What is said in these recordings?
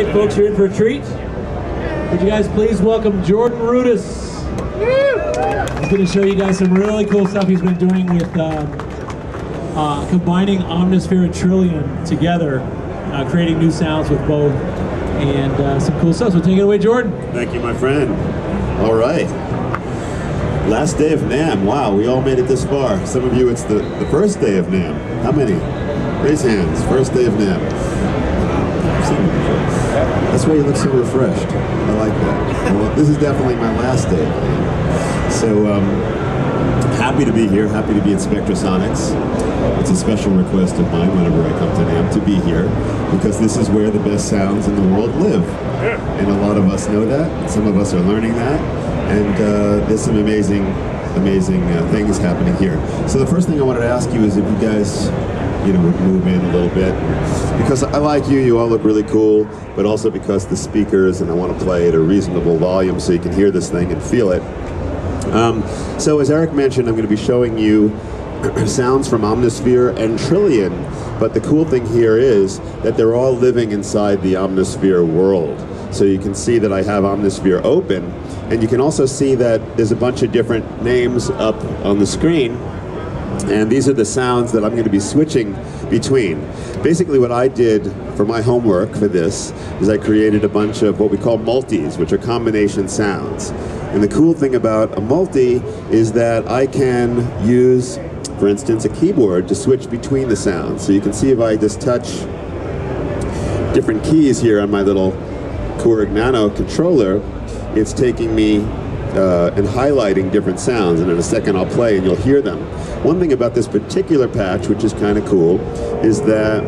right, folks, you're in for a treat. Would you guys please welcome Jordan Rudess? He's going to show you guys some really cool stuff he's been doing with combining Omnisphere and Trillian together, creating new sounds with both, and some cool stuff. So take it away, Jordan. Thank you, my friend. All right. Last day of NAMM. Wow, we all made it this far. Some of you, it's the first day of NAMM. How many? Raise hands. First day of NAMM. That's why you look so refreshed. I like that. Well, this is definitely my last day of NAMM. So, happy to be here. Happy to be at Spectrasonics. It's a special request of mine whenever I come to NAMM to be here, because this is where the best sounds in the world live. And a lot of us know that. Some of us are learning that. And there's some amazing things happening here. So the first thing I wanted to ask you is if you guys, would move in a little bit. Because I like you, you all look really cool, but also because the speakers, and I want to play at a reasonable volume so you can hear this thing and feel it. So as Eric mentioned, I'm going to be showing you sounds from Omnisphere and Trillian, but the cool thing here is that they're all living inside the Omnisphere world. So you can see that I have Omnisphere open, and you can also see that there's a bunch of different names up on the screen, and these are the sounds that I'm going to be switching between. Basically what I did for my homework for this is I created a bunch of what we call multis, which are combination sounds. And the cool thing about a multi is that I can use, for instance, a keyboard to switch between the sounds. So you can see if I just touch different keys here on my little Keurig Nano controller, it's taking me and highlighting different sounds, and in a second I'll play and you'll hear them. One thing about this particular patch, which is kind of cool, is that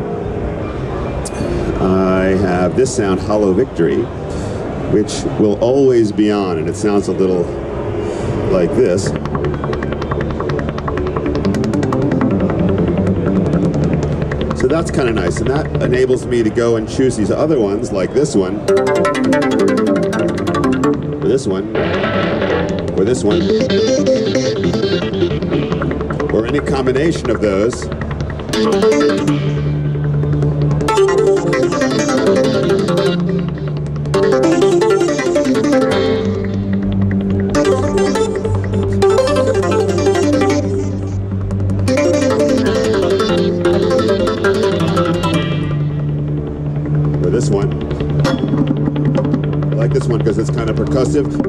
I have this sound, Hollow Victory, which will always be on, and it sounds a little like this. So that's kind of nice, and that enables me to go and choose these other ones, like this one, or this one, or this one, or any combination of those. Or this one. I like this one because it's kind of percussive.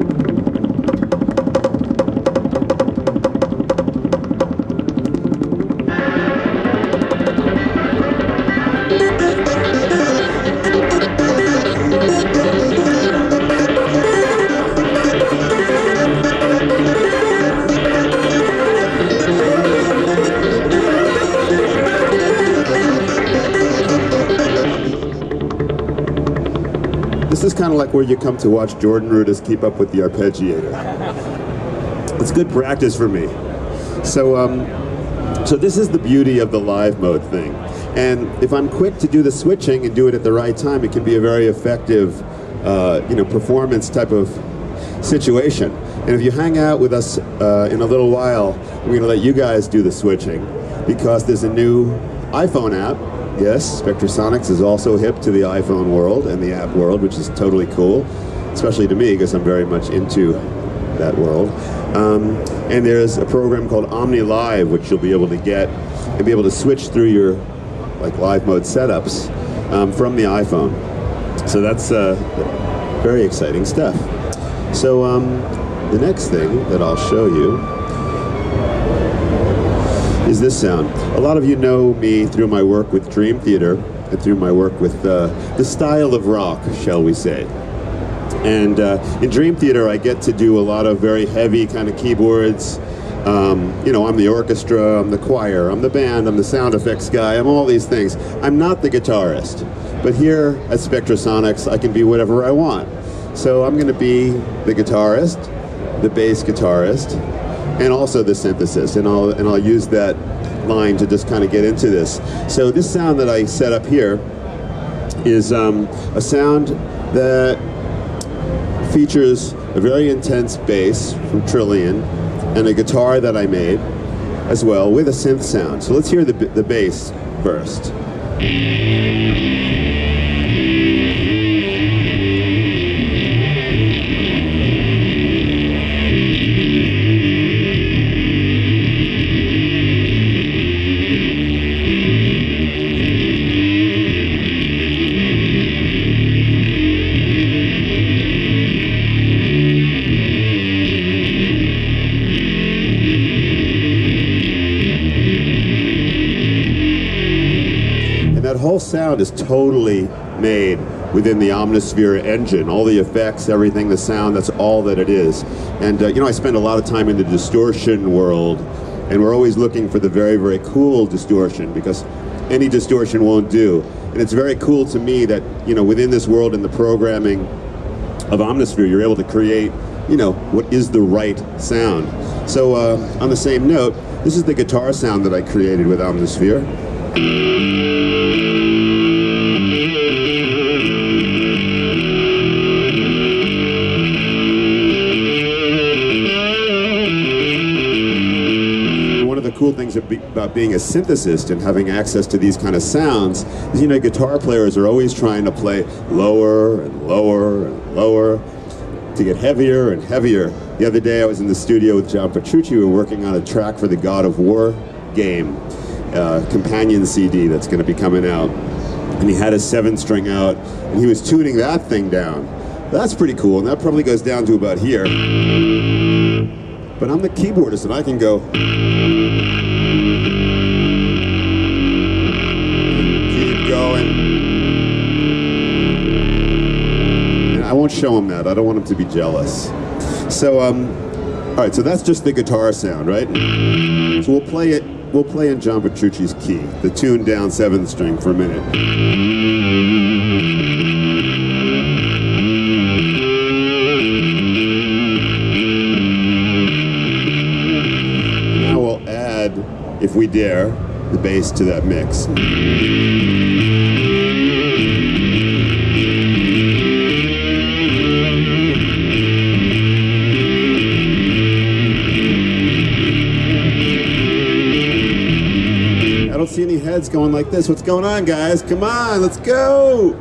This is kind of like where you come to watch Jordan Rudess keep up with the arpeggiator. It's good practice for me. So this is the beauty of the live mode thing. And if I'm quick to do the switching and do it at the right time, it can be a very effective, performance type of situation. And if you hang out with us in a little while, we're going to let you guys do the switching, because there's a new iPhone app. Yes, Spectrasonics is also hip to the iPhone world and the app world, which is totally cool, especially to me because I'm very much into that world. And there's a program called Omni Live, which you'll be able to get and be able to switch through your live mode setups from the iPhone. So that's very exciting stuff. So the next thing that I'll show you is this sound. A lot of you know me through my work with Dream Theater and through my work with the style of rock, shall we say. And in Dream Theater I get to do a lot of very heavy kind of keyboards. I'm the orchestra, I'm the choir, I'm the band, I'm the sound effects guy, I'm all these things. I'm not the guitarist. But here at Spectrasonics I can be whatever I want. So I'm going to be the guitarist, the bass guitarist, and also the synthesis, and I'll use that line to just kind of get into this. So this sound that I set up here is a sound that features a very intense bass from Trillian and a guitar that I made as well with a synth sound. So let's hear the bass first. whole sound is totally made within the Omnisphere engine. All the effects, everything, the sound, that's all that it is. And you know, I spend a lot of time in the distortion world, and we're always looking for the very, very cool distortion, because any distortion won't do. And it's very cool to me that, you know, within this world and the programming of Omnisphere, you're able to create, you know, what is the right sound. So on the same note, this is the guitar sound that I created with Omnisphere. Cool things about being a synthesist and having access to these kind of sounds is, you know, guitar players are always trying to play lower and lower and lower to get heavier and heavier. The other day I was in the studio with John Petrucci. We were working on a track for the God of War game, companion CD that's going to be coming out, and he had a 7-string out and he was tuning that thing down. That's pretty cool, and that probably goes down to about here. But I'm the keyboardist and I can go. Keep going. And I won't show him that. I don't want him to be jealous. So, all right, so that's just the guitar sound, right? So we'll play it. We'll play in John Petrucci's key, the tuned down 7th string for a minute. If we dare, the bass to that mix. I don't see any heads going like this. What's going on, guys? Come on, let's go!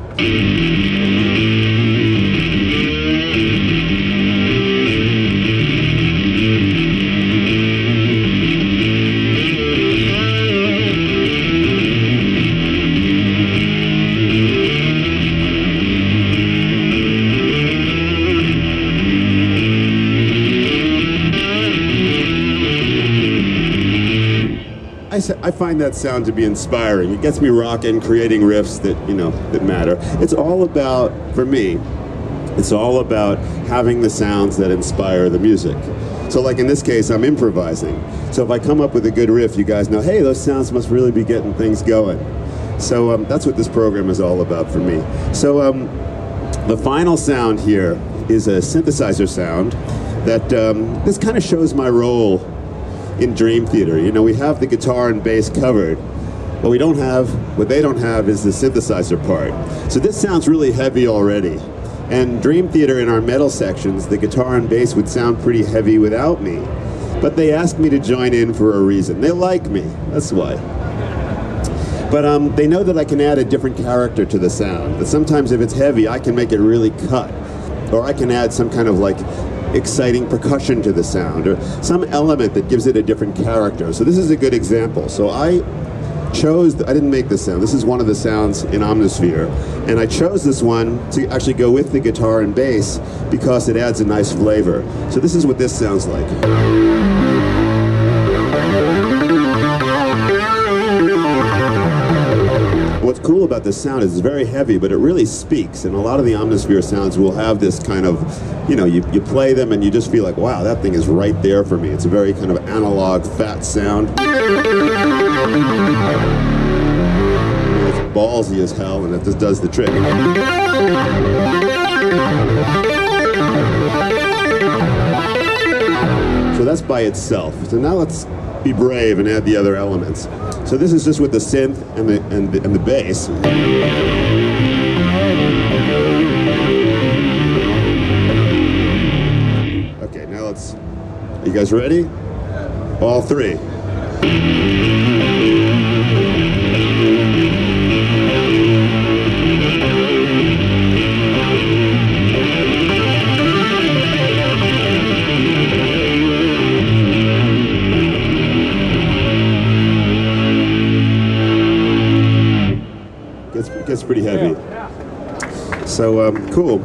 I find that sound to be inspiring. It gets me rocking, creating riffs that, you know, that matter. It's all about, for me, it's all about having the sounds that inspire the music. So like in this case, I'm improvising. So if I come up with a good riff, you guys know, hey, those sounds must really be getting things going. So that's what this program is all about for me. So the final sound here is a synthesizer sound that this kind of shows my role in Dream Theater. You know, we have the guitar and bass covered, but what they don't have is the synthesizer part. So this sounds really heavy already. And Dream Theater, in our metal sections, the guitar and bass would sound pretty heavy without me. But they asked me to join in for a reason. They like me, that's why. But they know that I can add a different character to the sound. That sometimes if it's heavy, I can make it really cut. Or I can add some kind of like exciting percussion to the sound, or some element that gives it a different character. So this is a good example. So I didn't make this sound. This is one of the sounds in Omnisphere. And I chose this one to actually go with the guitar and bass because it adds a nice flavor. So this is what this sounds like. What's cool about this sound is it's very heavy, but it really speaks, and a lot of the Omnisphere sounds will have this kind of, you know, you play them and you just feel like, wow, that thing is right there for me. It's a very kind of analog, fat sound. It's ballsy as hell, and it just does the trick. So that's by itself. So now let's be brave and add the other elements. So this is just with the synth and the bass. Okay, now let's. You guys ready? All three. Gets pretty heavy. So, cool.